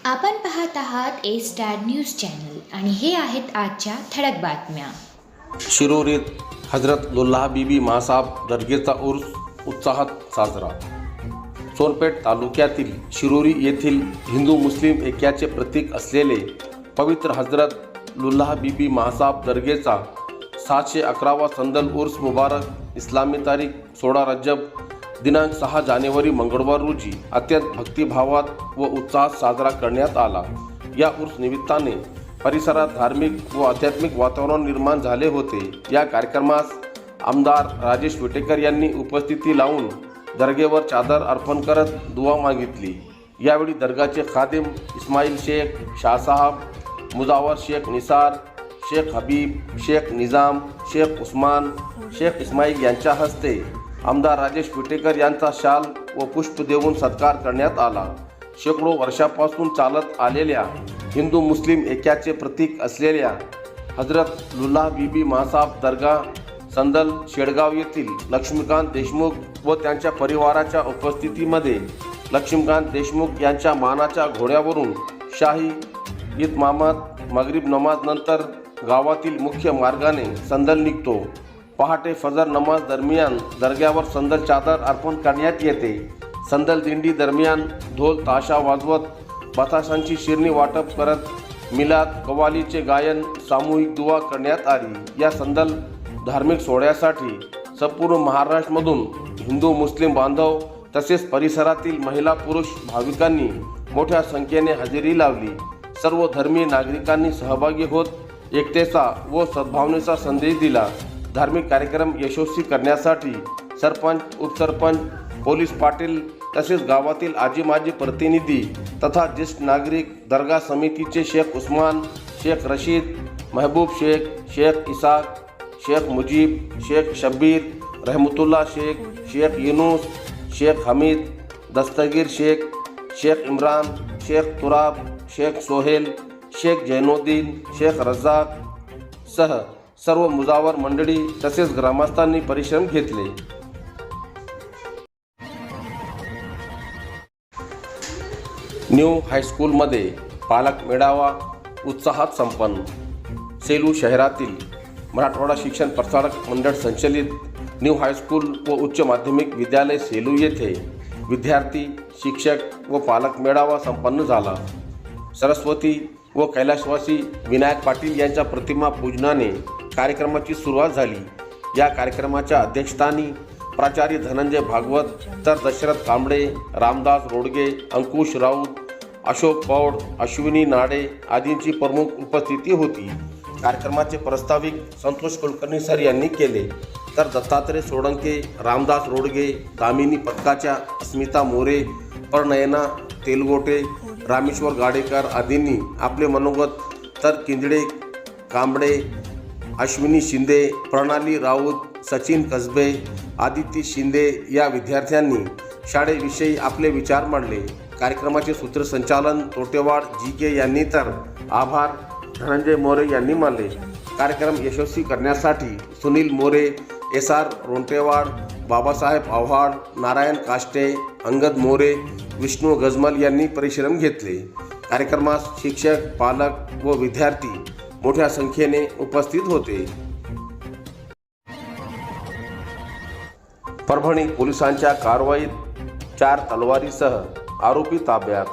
आपण पाहत आहात ए स्टार न्यूज चॅनल आणि हे आहेत आजच्या ठळक बातम्या. शिरोरीत हजरत लुल्लाह बीबी मासाब दर्गेचा उर्स उत्साहात साजरा. सोनपेठ तालुक्यातील शिरोरी येथील हिंदू मुस्लिम ऐक्याचे प्रतीक असलेले पवित्र हजरत लुल्लाह बीबी मासाब दर्गेचा 711वा संदल उर्स मुबारक इस्लामी तारीख 16 रजब दिनांक 6 जानेवारी मंगळवार रोजी अत्यंत भक्तिभावात व उत्साहात साजरा करण्यात आला. या उर्स निमित्ताने परिसरात धार्मिक व आध्यात्मिक वातावरण निर्माण झाले होते. या कार्यक्रमास आमदार राजेश विटेकर यांनी उपस्थिती लावून दर्गेवर चादर अर्पण करत दुआ मागितली. यावेळी दर्गाचे खादिम इस्माईल शेख, शाहसाहब, मुजावर शेख निसार, शेख हबीब, शेख निजाम, शेख उस्मान, शेख इस्माईल यांच्या हस्ते आमदार राजेश विटेकर यांचा शाल व पुष्प देऊन सत्कार करण्यात आला. शेकडो वर्षापासून चालत आलेल्या हिंदू मुस्लिम ऐक्याचे प्रतीक असलेल्या हजरत लुल्लाह बीबी मासाब दर्गा संदल शेडगाव येथील लक्ष्मीकांत देशमुख व त्यांच्या परिवाराच्या उपस्थितीमध्ये लक्ष्मीकांत देशमुख यांच्या मानाच्या घोड्यावरून शाही इतमामात मगरिब नमाज नंतर गावातील मुख्य मार्गाने संदल निघतो. पहाटे फजर नमाज दरम्यान दर्ग्यावर संदल चादर अर्पण करण्यात येते. संदल दिंडी दरम्यान ढोल ताशा वाजवत बताशांची शिरणी वाटप करत मिलाद कव्वालीचे गायन, सामूहिक दुआ करण्यात आली. या संदल धार्मिक सोहळ्यासाठी संपूर्ण महाराष्ट्रामधून हिंदू मुस्लिम बांधव तसेच परिसरातील महिला पुरुष भाविकांनी मोठ्या संख्येने हजेरी लावली. सर्व धर्मीय नागरिकांनी सहभागी होत एकतेचा व सद्भावनेचा संदेश दिला. धार्मिक कार्यक्रम यशस्वी करण्यासाठी सरपंच, उपसरपंच, पोलीस पाटील तसेच गावातील आजी माजी प्रतिनिधी तथा ज्येष्ठ नागरिक, दर्गा समितीचे शेख उस्मान, शेख रशीद, महबूब शेख, शेख इसाक, शेख मुजीब, शेख शब्बीर, रहमतुल्ला शेख, शेख युनूस, शेख हमीद, दस्तगीर शेख, शेख इम्रान, शेख तुराब, शेख सोहेल, शेख जैनुद्दीन, शेख रज्जाक सह सर्व मुजावर मंडळी तसेच ग्रामस्थांनी परिश्रम घेतले. न्यू हायस्कूलमध्ये पालक मेळावा उत्साहात संपन्न. सेलू शहरातील मराठवाडा शिक्षण प्रसारक मंडळ संचलित न्यू हायस्कूल व उच्च माध्यमिक विद्यालय सेलू येथे विद्यार्थी, शिक्षक व पालक मेळावा संपन्न झाला. सरस्वती व कैलासवासी विनायक पाटील यांच्या प्रतिमा पूजनाने कार्यक्रमाची सुरुवात झाली. या कार्यक्रमाच्या अध्यक्षस्थानी प्राचार्य धनंजय भागवत तर दशरथ कांबळे, रामदास रोडगे, अंकुश राऊत, अशोक पौड, अश्विनी नाडे आदींची प्रमुख उपस्थिती होती. कार्यक्रमाचे प्रास्ताविक संतोष कुलकर्णी सर यांनी केले तर दत्तात्रय सोळंके, रामदास रोडगे, दामिनी पथकाच्या अस्मिता मोरे, परनयना तेलगोटे, रामेश्वर गाडेकर आदींनी आपले मनोगत तर किंजडे, कांबळे, अश्विनी शिंदे, प्रणाली राऊत, सचिन कसबे, आदिती शिंदे या विद्यार्थ्यांनी शाळेविषयी आपले विचार मांडले. कार्यक्रमाचे सूत्रसंचालन तोटेवाड जी.के. यांनी तर आभार धनंजय मोरे यांनी मानले. कार्यक्रम यशस्वी करण्यासाठी सुनील मोरे, एस.आर. रोंटेवाड, बाबासाहेब आव्हाड, नारायण काष्टे, अंगद मोरे, विष्णू गजमल यांनी परिश्रम घेतले. कार्यक्रमास शिक्षक, पालक व विद्यार्थी मोठ्या संख्येने उपस्थित होते. परभणी पोलिसांच्या कारवाईत 4 तलवारीसह आरोपी ताब्यात.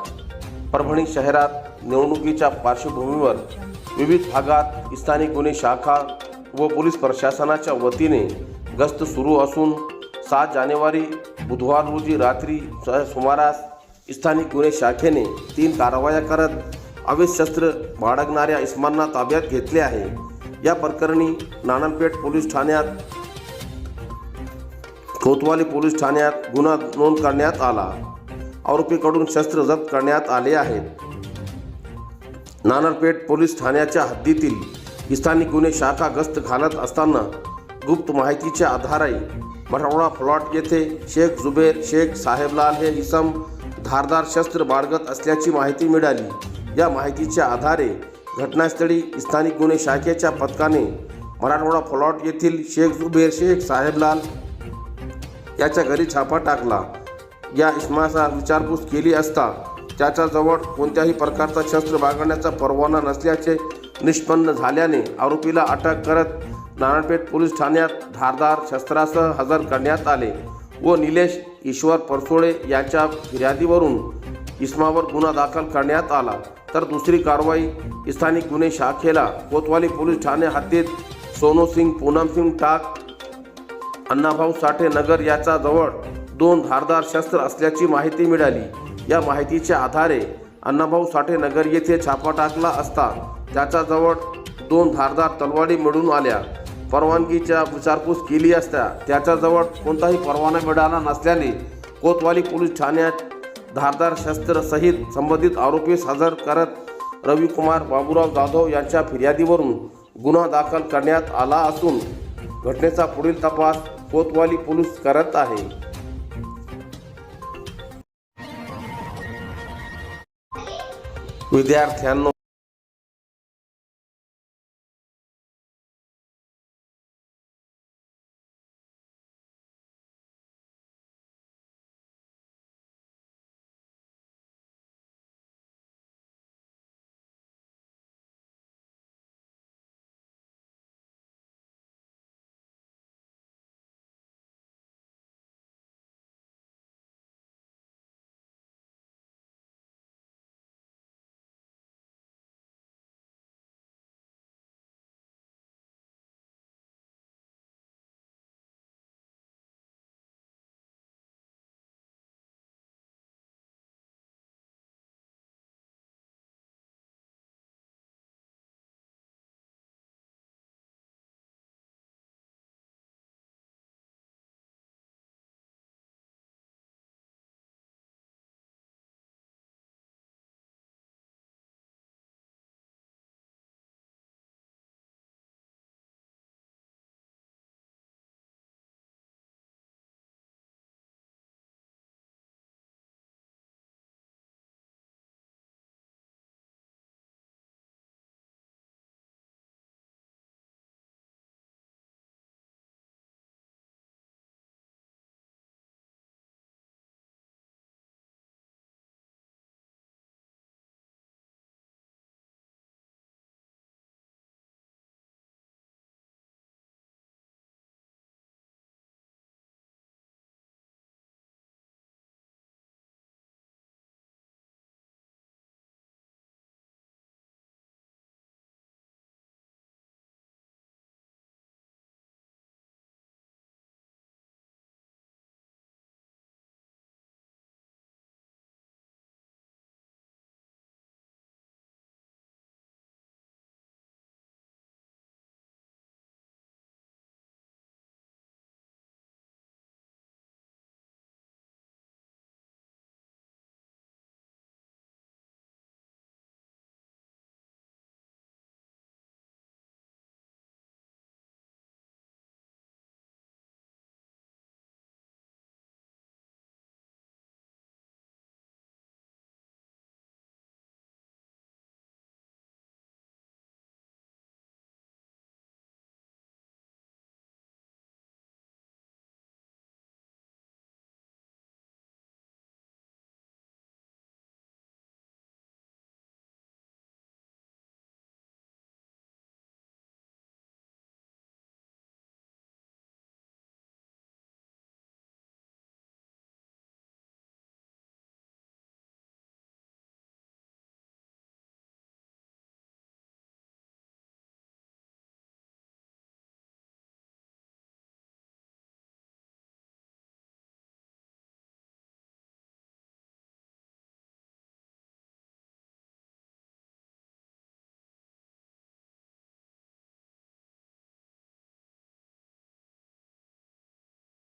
परभणी शहरात निवडणुकीच्या पार्श्वभूमीवर विविध भागात स्थानिक गुन्हे शाखा व पोलीस प्रशासनाच्या वतीने गस्त सुरू असून 7 जानेवारी बुधवार रोजी रात्री सुमारास स्थानिक गुन्हे शाखेने 3 कारवाया करत अवैध शस्त्र बाळगणाऱ्या इसमांना ताब्यात घेतले आहे. या प्रकरणी नानलपेठ पोलीस ठाण्यात, कोतवाली पोलीस ठाण्यात गुन्हा नोंद करण्यात आला. आरोपीकडून शस्त्र जप्त करण्यात आले आहेत. नानलपेठ पोलीस ठाण्याच्या हद्दीतील स्थानिक गुन्हे शाखा गस्त घालत असताना गुप्त माहितीच्या आधारे मराठवाडा प्लॉट येथे शेख जुबेर शेख साहेबलाल हे इसम धारदार शस्त्र बाळगत असल्याची माहिती मिळाली. या माहितीच्या आधारे घटनास्थळी स्थानिक गुन्हे शाखेच्या पथकाने मराठवाडा प्लॉट येथील शेख जुबेर शेख साहेबलाल याच्या घरी छापा टाकला. या इसमाचा विचारपूस केली असता त्याच्याजवळ कोणत्याही प्रकारचा शस्त्र बाळगण्याचा परवाना नसल्याचे निष्पन्न झाल्याने आरोपीला अटक करत नारायणपेठ पोलीस ठाण्यात धारदार शस्त्रासह हजर करण्यात आले व निलेश ईश्वर परसोळे यांच्या फिर्यादीवरून इसमावर गुन्हा दाखल करण्यात आला। तर दुसरी कारवाई स्थानिक गुन्हे शाखेला कोतवाली पोलीस ठाणे हद्दीत सोनू सिंग पूनम सिंग टाक अण्णाभाऊ साठे नगर याच्या जवळ 2 धारदार शस्त्र असल्याची माहिती मिळाली। या माहितीच्या आधारे अण्णाभाऊ साठे नगर येथे छापा टाकला असता त्याच्याजवळ 2 धारदार तलवारी मिळून आल्या। परवानगीच्या विचारपूस केली असता त्याच्याजवळ कोणताही परवाना मिळाला नसल्याने कोतवाली पोलीस ठाण्यात धारदार शस्त्र सहित संबंधित आरोपीस हजर करत रविकुमार बाबूराव जाधव यांच्या फिर्यादीवरून गुन्हा दाखल करण्यात आला असून घटनेचा पुढील तपास कोतवाली पोलीस करत आहे। विद्यार्थ्यांनो,